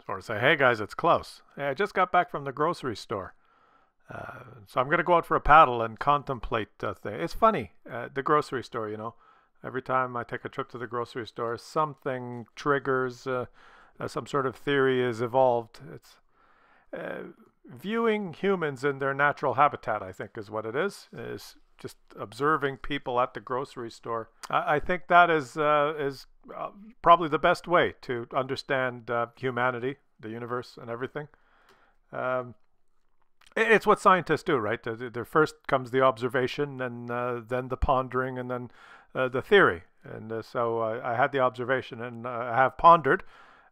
or say, hey guys, it's close. Hey, I just got back from the grocery store. So I'm going to go out for a paddle and contemplate things. It's funny, the grocery store, you know. Every time I take a trip to the grocery store, something triggers, some sort of theory is evolved. It's uh, viewing humans in their natural habitat, I think, is what it is just observing people at the grocery store. I think that is probably the best way to understand humanity, the universe, and everything. Um, it's what scientists do, right? There first comes the observation, and then the pondering, and then the theory. And so I had the observation, and I have pondered,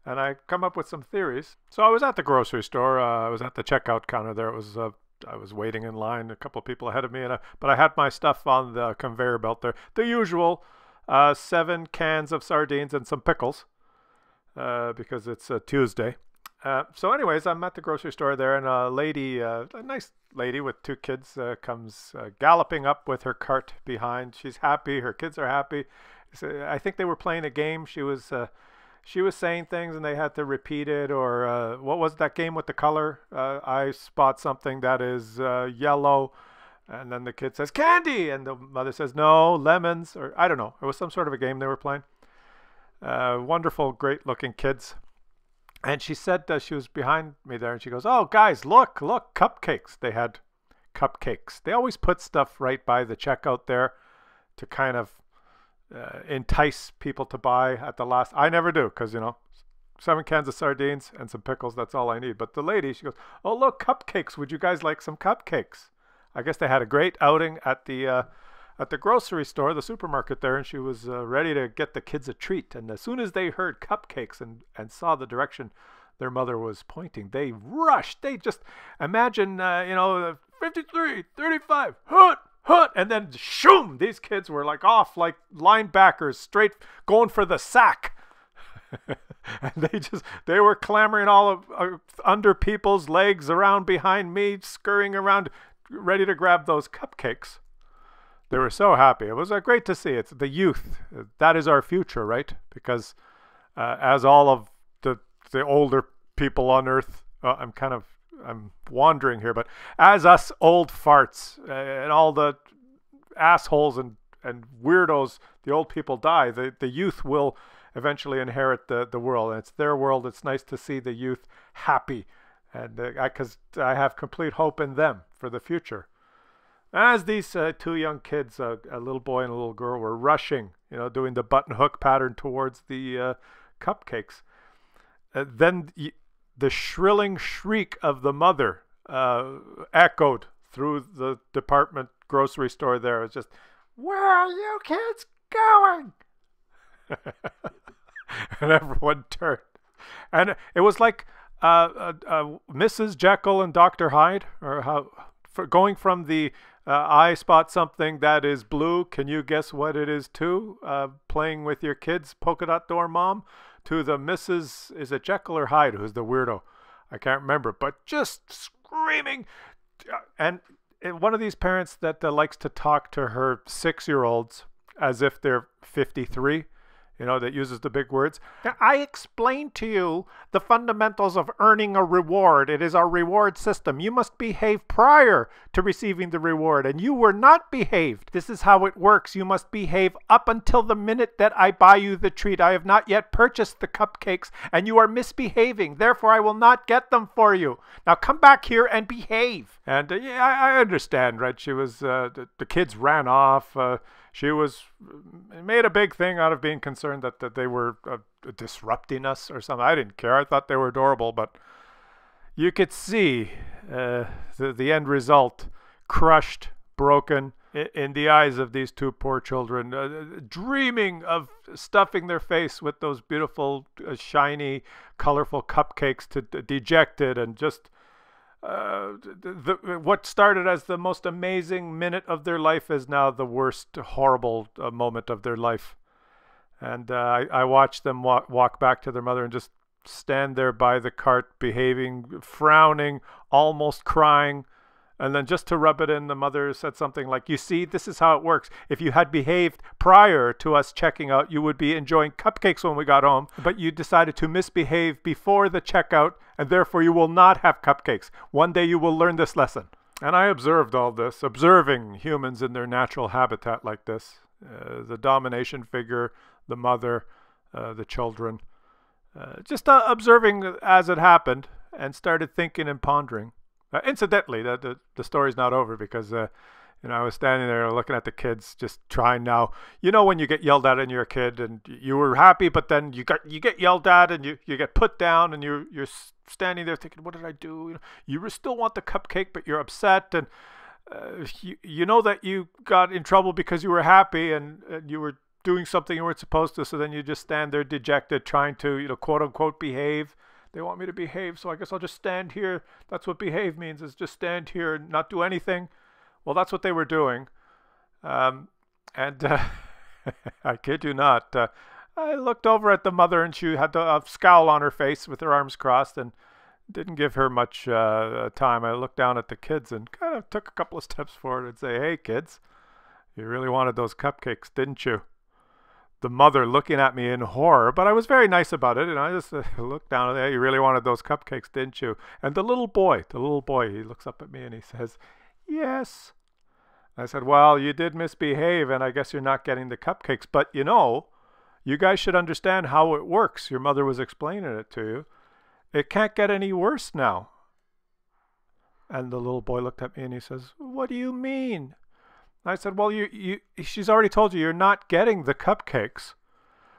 and I come up with some theories. So I was at the grocery store. I was at the checkout counter there. It was I was waiting in line, a couple of people ahead of me, but I had my stuff on the conveyor belt there. The usual 7 cans of sardines and some pickles because it's a Tuesday. So anyways, I'm at the grocery store there, and a lady, a nice lady with 2 kids, comes galloping up with her cart behind. She's happy. Her kids are happy. So I think they were playing a game. She was saying things and they had to repeat it, or what was that game with the color? I spot something that is yellow, and then the kid says candy, and the mother says no, lemons, or I don't know. It was some sort of a game they were playing. Wonderful, great looking kids. And she said she was behind me there, and she goes, oh, guys, look, look, cupcakes. They had cupcakes. They always put stuff right by the checkout there to kind of entice people to buy at the last. I never do, because, you know, 7 cans of sardines and some pickles, that's all I need. But the lady, she goes, oh, look, cupcakes. Would you guys like some cupcakes? I guess they had a great outing at the grocery store, the supermarket there, and she was ready to get the kids a treat. And as soon as they heard cupcakes and saw the direction their mother was pointing, they rushed. They just imagine, 53, 35, hut, hut, and then shoom, these kids were like off like linebackers, straight going for the sack. And they were clambering all of, under people's legs, around behind me, scurrying around, ready to grab those cupcakes. They were so happy. It was great to see. It's the youth. That is our future, right? Because as all of the older people on Earth, I'm wandering here, but as us old farts and all the assholes and weirdos, the old people die, the youth will eventually inherit the world. And it's their world. It's nice to see the youth happy. And because I have complete hope in them for the future. As these 2 young kids, a little boy and a little girl, were rushing, doing the button hook pattern towards the cupcakes, then the shrilling shriek of the mother echoed through the department grocery store there. It was just, where are you kids going? And everyone turned. And it was like Mrs. Jekyll and Dr. Hyde, or going from the I spot something that is blue, can you guess what it is too? Playing with your kids, polka dot door mom, to the Mrs. Is it Jekyll or Hyde who's the weirdo? I can't remember, but just screaming. And one of these parents that likes to talk to her 6-year-olds as if they're 53, that uses the big words. I explained to you the fundamentals of earning a reward. It is our reward system. You must behave prior to receiving the reward, and you were not behaved. This is how it works. You must behave up until the minute that I buy you the treat. I have not yet purchased the cupcakes, and you are misbehaving. Therefore, I will not get them for you. Now come back here and behave. And yeah, I understand, right? She was, the kids ran off. She made a big thing out of being concerned that they were disrupting us or something. I didn't care. I thought they were adorable, but you could see the end result, crushed, broken in the eyes of these 2 poor children, dreaming of stuffing their face with those beautiful, shiny, colorful cupcakes, dejected and just what started as the most amazing minute of their life is now the worst horrible moment of their life. And I watched them walk back to their mother and just stand there by the cart, behaving, frowning, almost crying, And then just to rub it in, the mother said something like, you see, this is how it works. If you had behaved prior to us checking out, you would be enjoying cupcakes when we got home, but you decided to misbehave before the checkout, and therefore you will not have cupcakes. One day you will learn this lesson. And I observed all this, observing humans in their natural habitat like this. The domination figure, the mother, the children. Just observing as it happened, and started thinking and pondering. Incidentally, the story's not over because, I was standing there looking at the kids, just trying now. You know when you get yelled at and you're a kid and you were happy, but then you get yelled at and you get put down and you're standing there thinking, what did I do? You still want the cupcake, but you're upset, and you know that you got in trouble because you were happy and you were doing something you weren't supposed to. So then you just stand there dejected, trying to, quote unquote, behave. They want me to behave, so I guess I'll just stand here. That's what behave means, is just stand here and not do anything. Well, that's what they were doing. I kid you not, I looked over at the mother, and she had a scowl on her face with her arms crossed, and didn't give her much time. I looked down at the kids and kind of took a couple of steps forward and say, hey, kids, you really wanted those cupcakes, didn't you? The mother looking at me in horror, but I was very nice about it, and I just looked down at it. You really wanted those cupcakes, didn't you? And the little boy, he looks up at me and he says, yes. I said, well, you did misbehave, and I guess you're not getting the cupcakes, but you guys should understand how it works. Your mother was explaining it to you. It can't get any worse now. And the little boy looked at me and he says, what do you mean? I said, well, she's already told you you're not getting the cupcakes.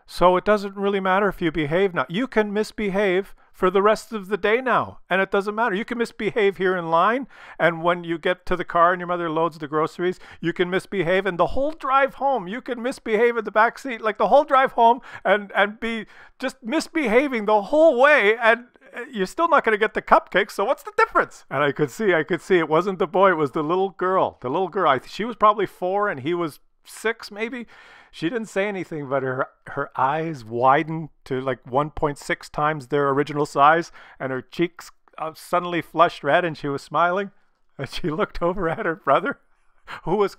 So it doesn't really matter if you behave now. You can misbehave for the rest of the day now, and it doesn't matter. You can misbehave here in line, and when you get to the car and your mother loads the groceries, you can misbehave, and the whole drive home, you can misbehave in the back seat, like the whole drive home, and be just misbehaving the whole way, and you're still not going to get the cupcakes, so what's the difference? And I could see it wasn't the boy, it was the little girl. The little girl, she was probably 4 and he was 6 maybe. She didn't say anything, but her eyes widened to like 1.6 times their original size, and her cheeks suddenly flushed red, and she was smiling. And she looked over at her brother, who was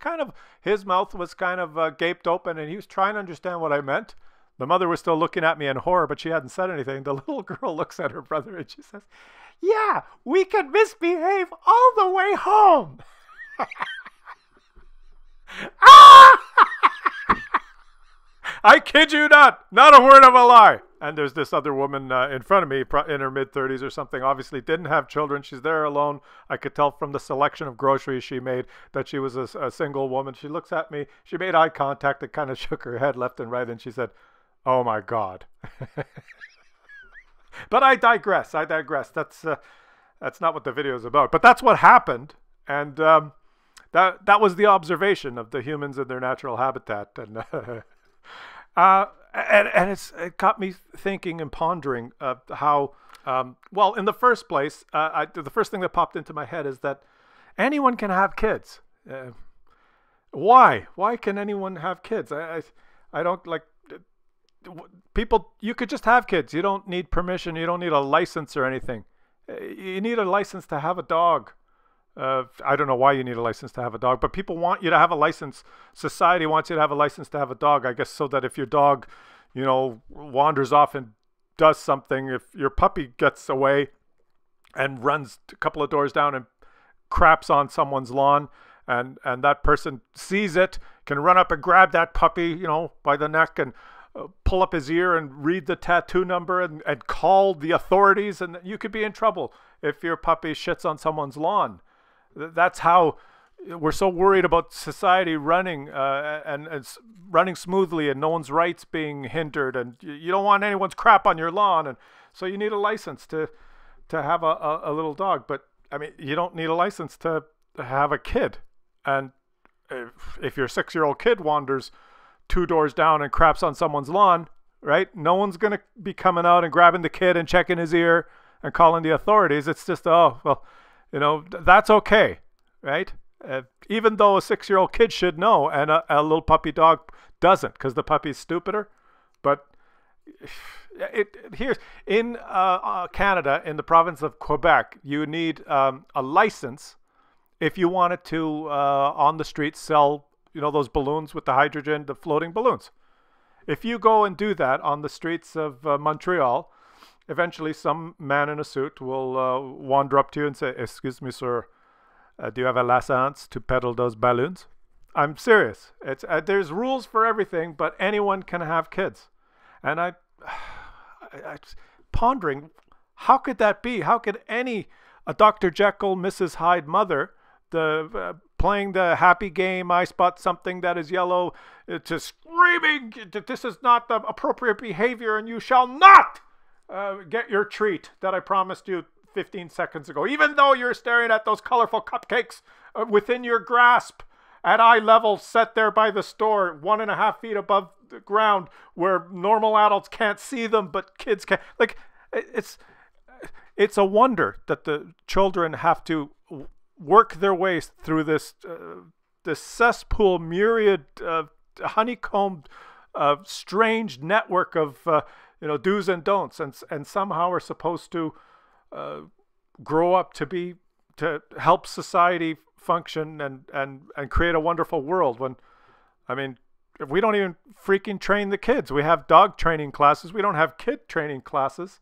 his mouth was kind of gaped open, and he was trying to understand what I meant. The mother was still looking at me in horror, but she hadn't said anything. The little girl looks at her brother and she says, yeah, we can misbehave all the way home. Ah! I kid you not a word of a lie. And there's this other woman in front of me in her mid-30s or something, obviously didn't have children. She's there alone. I could tell from the selection of groceries she made that she was a single woman. She looks at me. She made eye contact and kind of shook her head left and right, and she said, oh my God. But I digress. That's not what the video is about. But that's what happened. And that was the observation of the humans in their natural habitat. And it got me thinking and pondering how, well, in the first place, the first thing that popped into my head is that anyone can have kids. Why? Why can anyone have kids? I don't like people. You could just have kids. You don't need permission. You don't need a license or anything. You need a license to have a dog. I don't know why you need a license to have a dog, but people want you to have a license. Society wants you to have a license to have a dog, I guess, so that if your dog, wanders off and does something, if your puppy gets away and runs a couple of doors down and craps on someone's lawn, and that person sees it, can run up and grab that puppy, by the neck and pull up his ear and read the tattoo number and call the authorities, and you could be in trouble if your puppy shits on someone's lawn. That's how we're so worried about society running and running smoothly, and no one's rights being hindered, and you don't want anyone's crap on your lawn, and so you need a license to have a little dog. But I mean, you don't need a license to have a kid. And if your 6-year-old kid wanders 2 doors down and craps on someone's lawn, right? No one's going to be coming out and grabbing the kid and checking his ear and calling the authorities. It's just, oh, well, that's okay, right? Even though a 6-year-old kid should know, and a little puppy dog doesn't, because the puppy's stupider. But here in Canada, in the province of Quebec, you need a license if you wanted to on the streets sell, those balloons with the hydrogen, the floating balloons. If you go and do that on the streets of Montreal, eventually some man in a suit will wander up to you and say, "Excuse me, sir, do you have a license to peddle those balloons?" I'm serious. It's there's rules for everything, but anyone can have kids. And I pondering, how could that be? How could a Dr. Jekyll, Mrs. Hyde mother, playing the happy game, I spot something that is yellow, to screaming, "This is not the appropriate behavior and you shall not get your treat that I promised you 15 seconds ago, even though you're staring at those colorful cupcakes within your grasp at eye level, set there by the store 1.5 feet above the ground where normal adults can't see them, but kids can." Like, it's a wonder that the children have to work their way through this cesspool, myriad, honeycombed, strange network of do's and don'ts, and somehow are supposed to grow up to help society function and create a wonderful world. When, I mean, we don't even freaking train the kids. We have dog training classes. We don't have kid training classes.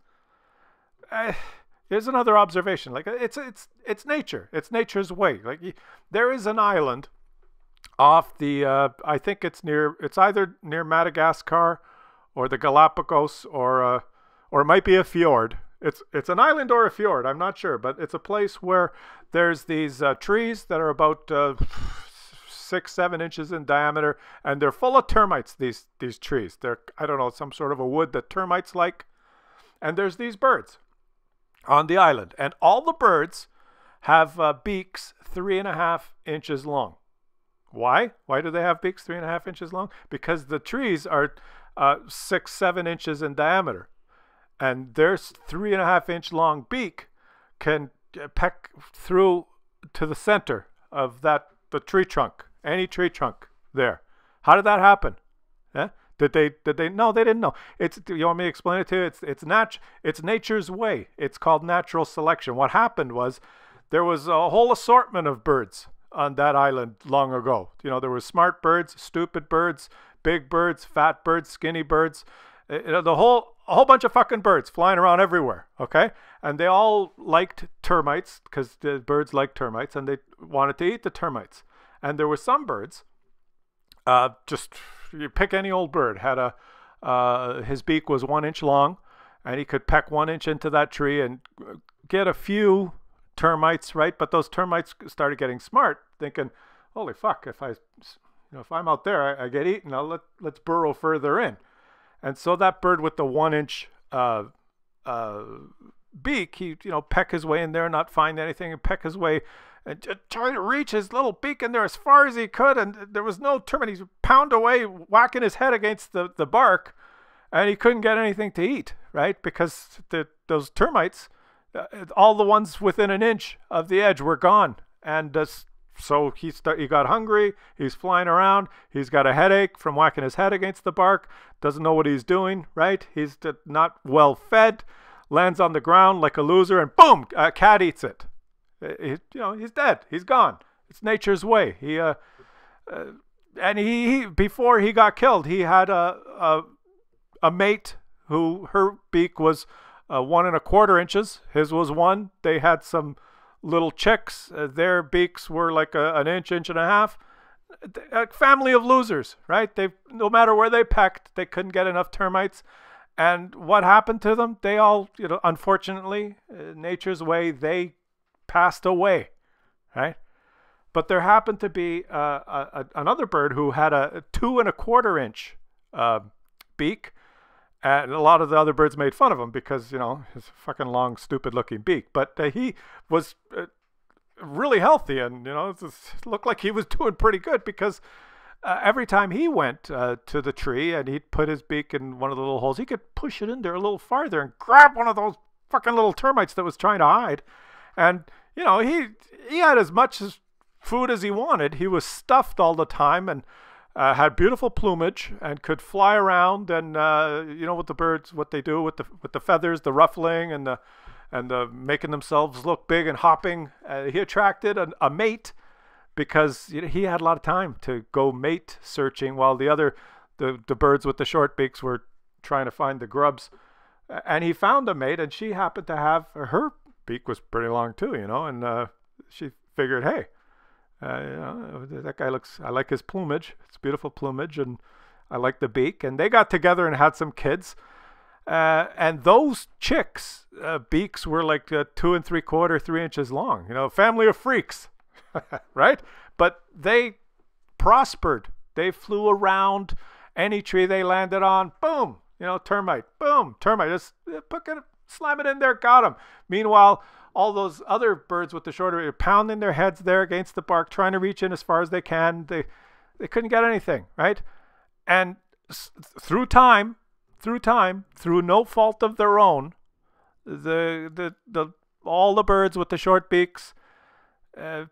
Here's another observation. Like, it's nature. It's nature's way. Like, there is an island off the I think it's either near Madagascar or the Galapagos, or it might be a fjord. It's an island or a fjord, I'm not sure, but it's a place where there's these trees that are about 6-7 inches in diameter, and they're full of termites. These trees, they're, I don't know, some sort of a wood that termites like. And there's these birds on the island, and all the birds have beaks 3.5 inches long. Why? Why do they have beaks 3.5 inches long? Because the trees are 6-7 inches in diameter, and their 3.5 inch long beak can peck through to the center of the tree trunk, any tree trunk there. How did that happen? Yeah? Did they? No, they didn't know. You want me to explain it to you? It's nature's way. It's called natural selection. What happened was there was a whole assortment of birds on that island long ago. There were smart birds, stupid birds, big birds, fat birds, skinny birds. A whole bunch of fucking birds flying around everywhere, okay? And they all liked termites, because the birds like termites, and they wanted to eat the termites. And there were some birds, just, you pick any old bird, had his beak was 1 inch long, and he could peck 1 inch into that tree and get a few termites, right? But those termites started getting smart, thinking, holy fuck, if I'm out there, I get eaten, let's burrow further in. And so that bird with the 1 inch beak, he peck his way in there, not find anything, and peck his way and try to reach his little beak in there as far as he could, and there was no termite. He's pound away, whacking his head against the bark, and he couldn't get anything to eat, right? Because those termites, all the ones within an inch of the edge were gone, and so he got hungry. He's flying around. He's got a headache from whacking his head against the bark. Doesn't know what he's doing, right? He's not well fed. Lands on the ground like a loser, and boom, a cat eats it. He's dead. He's gone. It's nature's way. And he before he got killed, he had a mate who, her beak was 1.25 inches. His was 1. They had some little chicks. Their beaks were like an inch and a half. A family of losers, right? No matter where they pecked, they couldn't get enough termites. And what happened to them? They all, unfortunately, nature's way, they passed away, right? But there happened to be another bird who had a 2.25 inch beak, and a lot of the other birds made fun of him because, his fucking long, stupid-looking beak. But he was really healthy, and it looked like he was doing pretty good, because every time he went to the tree and he'd put his beak in one of the little holes, he could push it in there a little farther and grab one of those fucking little termites that was trying to hide. And he had as much food as he wanted. He was stuffed all the time, and had beautiful plumage and could fly around. And with the birds, what they do with the feathers, the ruffling, and making themselves look big and hopping. He attracted a mate because he had a lot of time to go mate searching while the birds with the short beaks were trying to find the grubs. And he found a mate, and she happened to have her beak was pretty long too, and she figured, hey, that guy I like his plumage. It's beautiful plumage, and I like the beak. And they got together and had some kids. And those chicks' beaks were like 2 3/4, 3 inches long. Family of freaks, right? But they prospered. They flew around any tree they landed on. Boom, termite. Boom, termite. Just slam it in there. Got them. Meanwhile, all those other birds with the shorter are pounding their heads there against the bark, trying to reach in as far as they can. They couldn't get anything, right? And through time, through no fault of their own, all the birds with the short beaks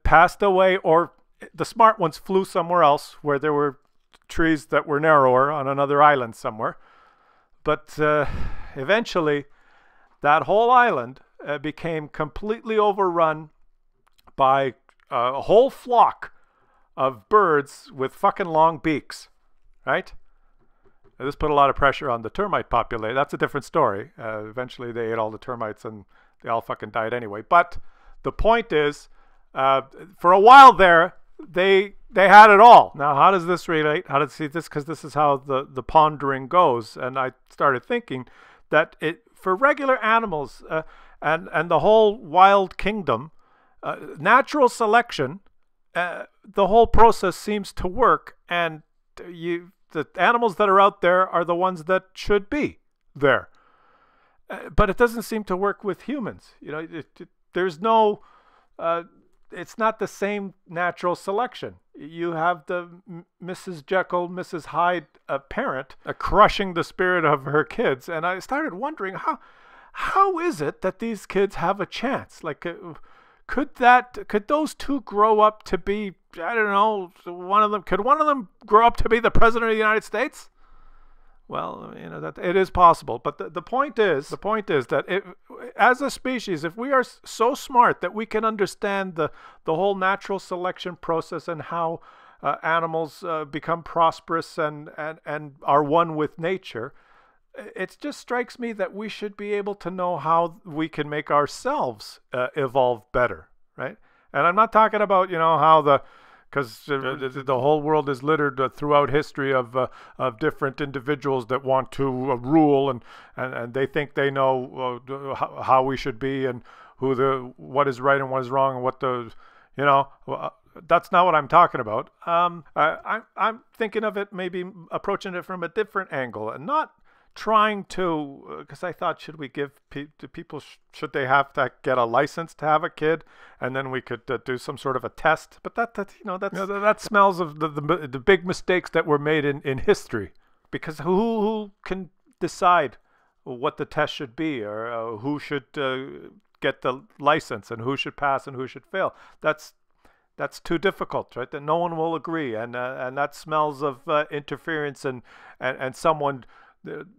passed away, or the smart ones flew somewhere else where there were trees that were narrower on another island somewhere. But eventually, that whole island became completely overrun by a whole flock of birds with fucking long beaks, right? This put a lot of pressure on the termite population. That's a different story. Eventually, they ate all the termites and they all fucking died anyway. But the point is, for a while there, they had it all. Now, how does this relate? How does see this? Because this is how the pondering goes. And I started thinking that for regular animals and the whole wild kingdom, natural selection, the whole process seems to work, and the animals that are out there are the ones that should be there. But it doesn't seem to work with humans. There's no, it's not the same natural selection. You have the Mrs. Jekyll, Mrs. Hyde parent crushing the spirit of her kids. And I started wondering, how is it that these kids have a chance? Like, could those two grow up to be, I don't know, could one of them grow up to be the president of the United States? Well, that it is possible. But the point is that as a species, if we are so smart that we can understand the whole natural selection process and how animals become prosperous and are one with nature, it just strikes me that we should be able to know how we can make ourselves evolve better, right? And I'm not talking about how because the whole world is littered throughout history of different individuals that want to rule and they think they know how we should be and what is right and what is wrong and what that's not what I'm talking about. I'm thinking of it, maybe approaching it from a different angle and not trying to, because I thought, should we give people, should they have to get a license to have a kid, and then we could do some sort of a test? But that smells of the big mistakes that were made in history. Because who can decide what the test should be, or who should get the license, and who should pass and who should fail? That's too difficult, right? That no one will agree, and that smells of interference and someone.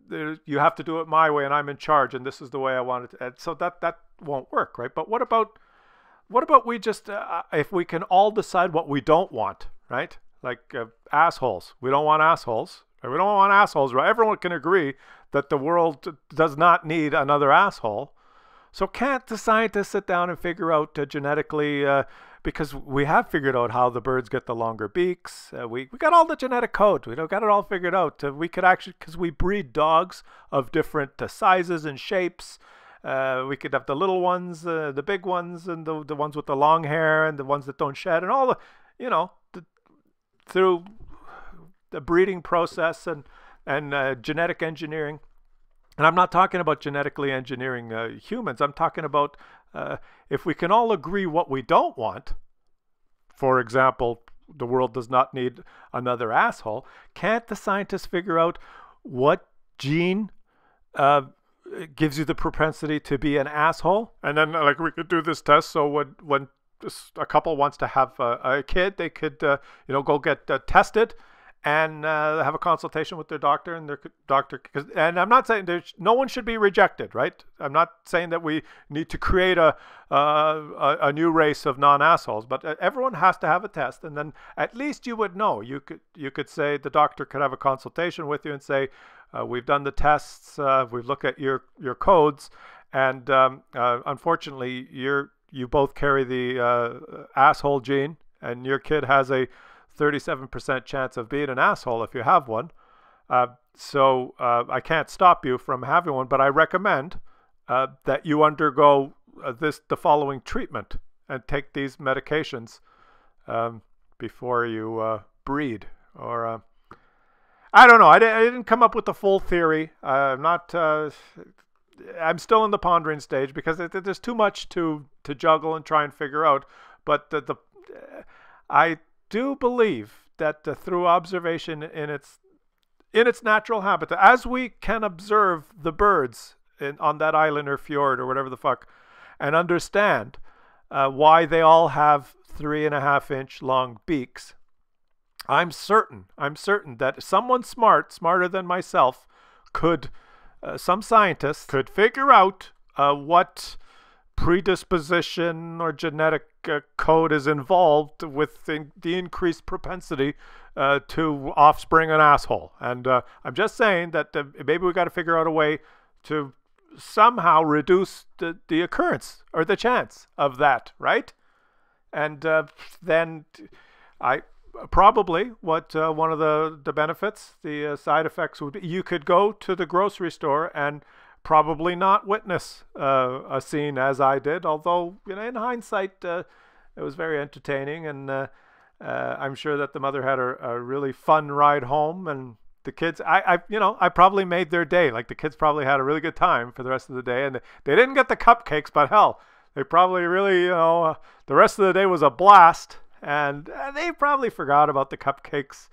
You have to do it my way, and I'm in charge, and this is the way I want it. And so that won't work, right? But what about we just if we can all decide what we don't want, right? Like assholes. We don't want assholes. We don't want assholes, right? Everyone can agree that the world does not need another asshole. So can't the scientists sit down and figure out genetically? Because we have figured out how the birds get the longer beaks. We got all the genetic code. We got it all figured out. We could actually, because we breed dogs of different sizes and shapes. We could have the little ones, the big ones, and the ones with the long hair, and the ones that don't shed, and all through the breeding process and genetic engineering. And I'm not talking about genetically engineering humans. I'm talking about if we can all agree what we don't want. For example, the world does not need another asshole. Can't the scientists figure out what gene gives you the propensity to be an asshole? And then we could do this test. So when a couple wants to have a kid, they could go get tested. and have a consultation with their doctor, and their doctor. And I'm not saying no one should be rejected, right? I'm not saying that we need to create a new race of non-assholes, but everyone has to have a test, and then at least you would know. You could say, the doctor could have a consultation with you and say, we've done the tests, we've looked at your codes, and unfortunately you both carry the asshole gene, and your kid has a 37% chance of being an asshole if you have one. So I can't stop you from having one, but I recommend that you undergo the following treatment and take these medications before you breed. Or I don't know. I didn't come up with the full theory. I'm still in the pondering stage because there's too much to juggle and try and figure out. But I do believe that through observation in its natural habitat, as we can observe the birds on that island or fjord or whatever the fuck, and understand why they all have 3.5-inch long beaks, I'm certain that someone smarter than myself some scientists could figure out what predisposition or genetic code is involved with the increased propensity to offspring an asshole. And I'm just saying that maybe we got to figure out a way to somehow reduce the occurrence or the chance of that, right? And then I probably what one of the benefits, the side effects would be, you could go to the grocery store and probably not witness a scene as I did, although in hindsight it was very entertaining, and I'm sure that the mother had a really fun ride home, and the kids, I probably made their day. Like, the kids probably had a really good time for the rest of the day, and they didn't get the cupcakes, but hell, they probably really, the rest of the day was a blast, and they probably forgot about the cupcakes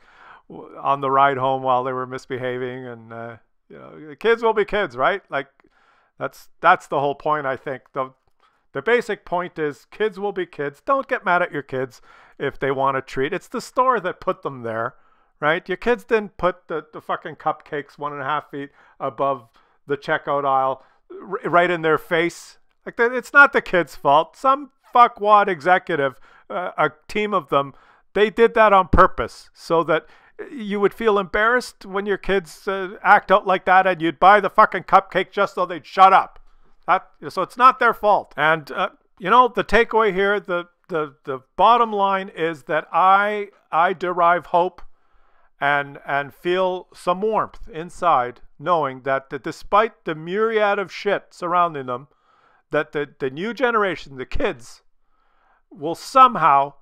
on the ride home while they were misbehaving, and the kids will be kids, right? Like, that's the whole point, I think. The basic point is kids will be kids. Don't get mad at your kids if they want a treat. It's the store that put them there, right? Your kids didn't put the fucking cupcakes 1.5 feet above the checkout aisle right in their face. Like, it's not the kids' fault. Some fuckwad executive, a team of them, they did that on purpose so that you would feel embarrassed when your kids act out like that, and you'd buy the fucking cupcake just so they'd shut up. So it's not their fault. And the takeaway here, the bottom line is that I derive hope and feel some warmth inside, knowing that despite the myriad of shit surrounding them, that the new generation, the kids, will somehow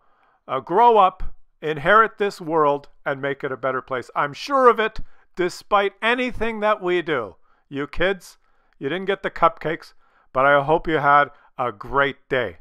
grow up, inherit this world, and make it a better place. I'm sure of it, despite anything that we do. You kids, you didn't get the cupcakes, but I hope you had a great day.